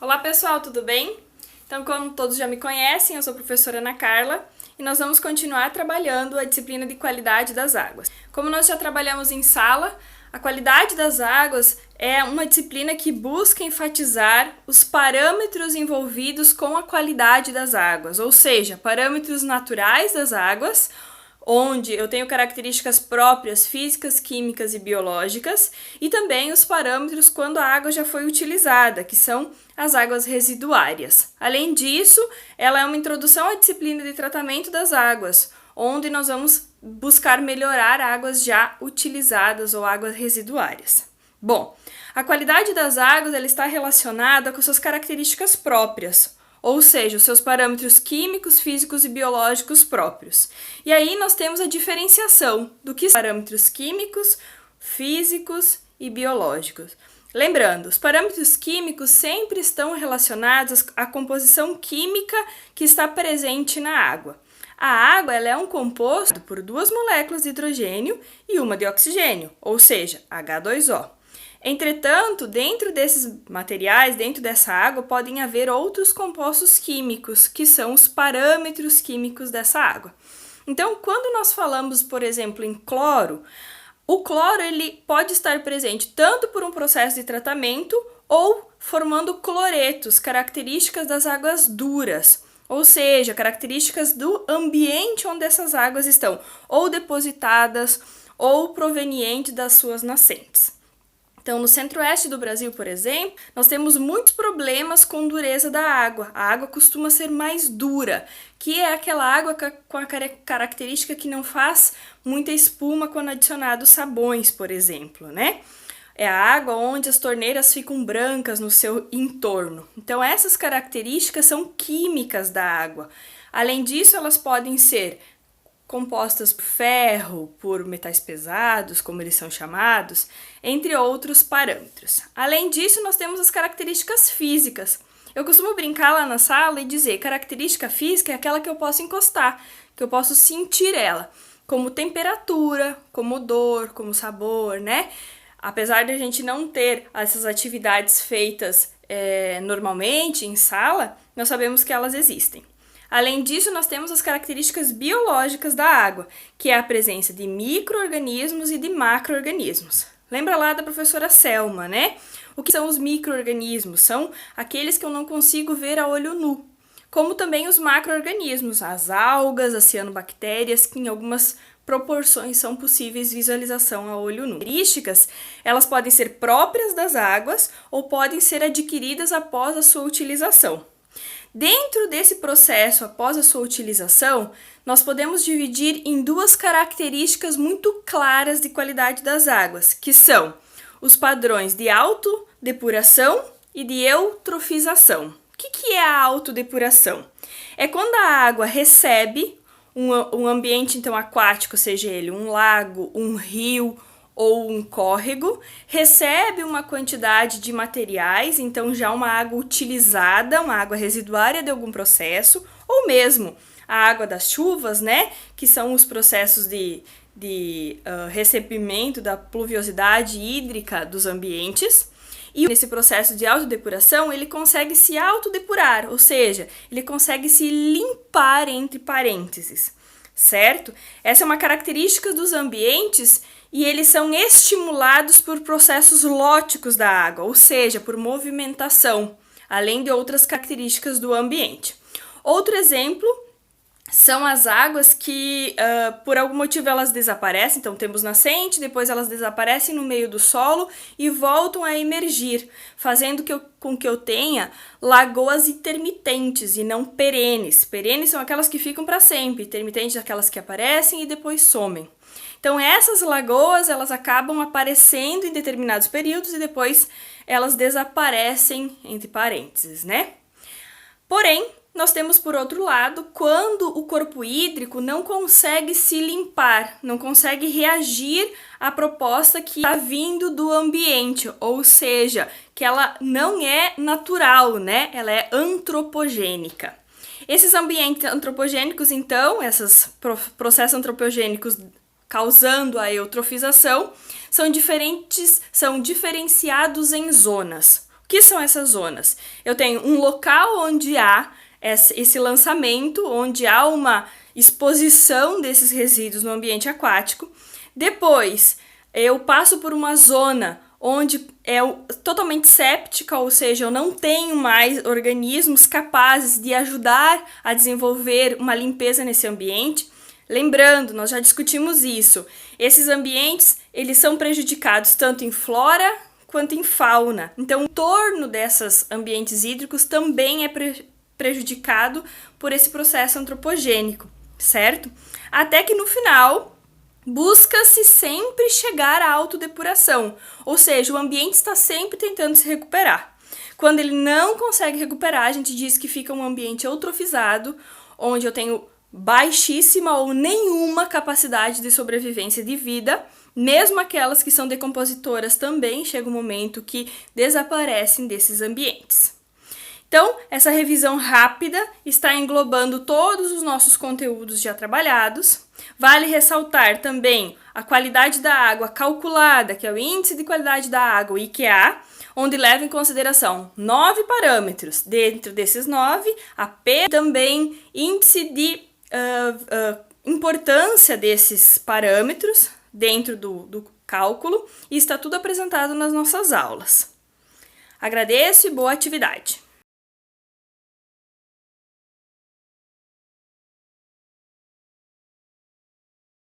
Olá pessoal, tudo bem? Então, como todos já me conhecem, eu sou a professora Ana Carla e nós vamos continuar trabalhando a disciplina de qualidade das águas. Como nós já trabalhamos em sala, a qualidade das águas é uma disciplina que busca enfatizar os parâmetros envolvidos com a qualidade das águas, ou seja, parâmetros naturais das águas, onde eu tenho características próprias físicas, químicas e biológicas, e também os parâmetros quando a água já foi utilizada, que são as águas residuárias. Além disso, ela é uma introdução à disciplina de tratamento das águas, onde nós vamos buscar melhorar águas já utilizadas ou águas residuárias. Bom, a qualidade das águas ela está relacionada com suas características próprias, ou seja, os seus parâmetros químicos, físicos e biológicos próprios. E aí nós temos a diferenciação do que são parâmetros químicos, físicos e biológicos. Lembrando, os parâmetros químicos sempre estão relacionados à composição química que está presente na água. A água ela é um composto por duas moléculas de hidrogênio e uma de oxigênio, ou seja, H2O. Entretanto, dentro desses materiais, dentro dessa água, podem haver outros compostos químicos, que são os parâmetros químicos dessa água. Então, quando nós falamos, por exemplo, em cloro, o cloro ele pode estar presente tanto por um processo de tratamento ou formando cloretos, características das águas duras, ou seja, características do ambiente onde essas águas estão, ou depositadas ou provenientes das suas nascentes. Então, no centro-oeste do Brasil, por exemplo, nós temos muitos problemas com dureza da água. A água costuma ser mais dura, que é aquela água com a característica que não faz muita espuma quando adicionados sabões, por exemplo, né? É a água onde as torneiras ficam brancas no seu entorno. Então, essas características são químicas da água. Além disso, elas podem ser compostas por ferro, por metais pesados, como eles são chamados, entre outros parâmetros. Além disso, nós temos as características físicas. Eu costumo brincar lá na sala e dizer característica física é aquela que eu posso encostar, que eu posso sentir ela, como temperatura, como odor, como sabor, né? Apesar de a gente não ter essas atividades feitas normalmente em sala, nós sabemos que elas existem. Além disso, nós temos as características biológicas da água, que é a presença de micro-organismos e de macro-organismos. Lembra lá da professora Selma, né? O que são os micro-organismos? São aqueles que eu não consigo ver a olho nu. Como também os macro-organismos, as algas, as cianobactérias, que em algumas proporções são possíveis visualização a olho nu. Características, elas podem ser próprias das águas ou podem ser adquiridas após a sua utilização. Dentro desse processo, após a sua utilização, nós podemos dividir em duas características muito claras de qualidade das águas, que são os padrões de autodepuração e de eutrofização. O que é a autodepuração? É quando a água recebe um ambiente então aquático, seja ele um lago, um rio, ou um córrego, recebe uma quantidade de materiais, então já uma água utilizada, uma água residuária de algum processo, ou mesmo a água das chuvas, né, que são os processos de recebimento da pluviosidade hídrica dos ambientes. E nesse processo de autodepuração, ele consegue se autodepurar, ou seja, ele consegue se limpar entre parênteses, certo? Essa é uma característica dos ambientes e eles são estimulados por processos lóticos da água, ou seja, por movimentação, além de outras características do ambiente. Outro exemplo são as águas que, por algum motivo, elas desaparecem. Então, temos nascente, depois elas desaparecem no meio do solo e voltam a emergir, fazendo com que eu tenha lagoas intermitentes e não perenes. Perenes são aquelas que ficam para sempre, intermitentes aquelas que aparecem e depois somem. Então, essas lagoas, elas acabam aparecendo em determinados períodos e depois elas desaparecem, entre parênteses, né? Porém, nós temos, por outro lado, quando o corpo hídrico não consegue se limpar, não consegue reagir à proposta que está vindo do ambiente, ou seja, que ela não é natural, né? Ela é antropogênica. Esses ambientes antropogênicos, então, esses processos antropogênicos causando a eutrofização, são diferenciados em zonas. O que são essas zonas? Eu tenho um local onde há esse lançamento, onde há uma exposição desses resíduos no ambiente aquático. Depois, eu passo por uma zona onde é totalmente séptica, ou seja, eu não tenho mais organismos capazes de ajudar a desenvolver uma limpeza nesse ambiente. Lembrando, nós já discutimos isso, esses ambientes, eles são prejudicados tanto em flora quanto em fauna. Então, o entorno desses ambientes hídricos também é prejudicado por esse processo antropogênico, certo? Até que no final, busca-se sempre chegar à autodepuração, ou seja, o ambiente está sempre tentando se recuperar. Quando ele não consegue recuperar, a gente diz que fica um ambiente eutrofizado, onde eu tenho baixíssima ou nenhuma capacidade de sobrevivência de vida, mesmo aquelas que são decompositoras também chega um momento que desaparecem desses ambientes. Então, essa revisão rápida está englobando todos os nossos conteúdos já trabalhados. Vale ressaltar também a qualidade da água calculada, que é o Índice de Qualidade da Água, o IQA, onde leva em consideração 9 parâmetros. Dentro desses 9, a P também índice de importância desses parâmetros dentro do cálculo, e está tudo apresentado nas nossas aulas. Agradeço e boa atividade!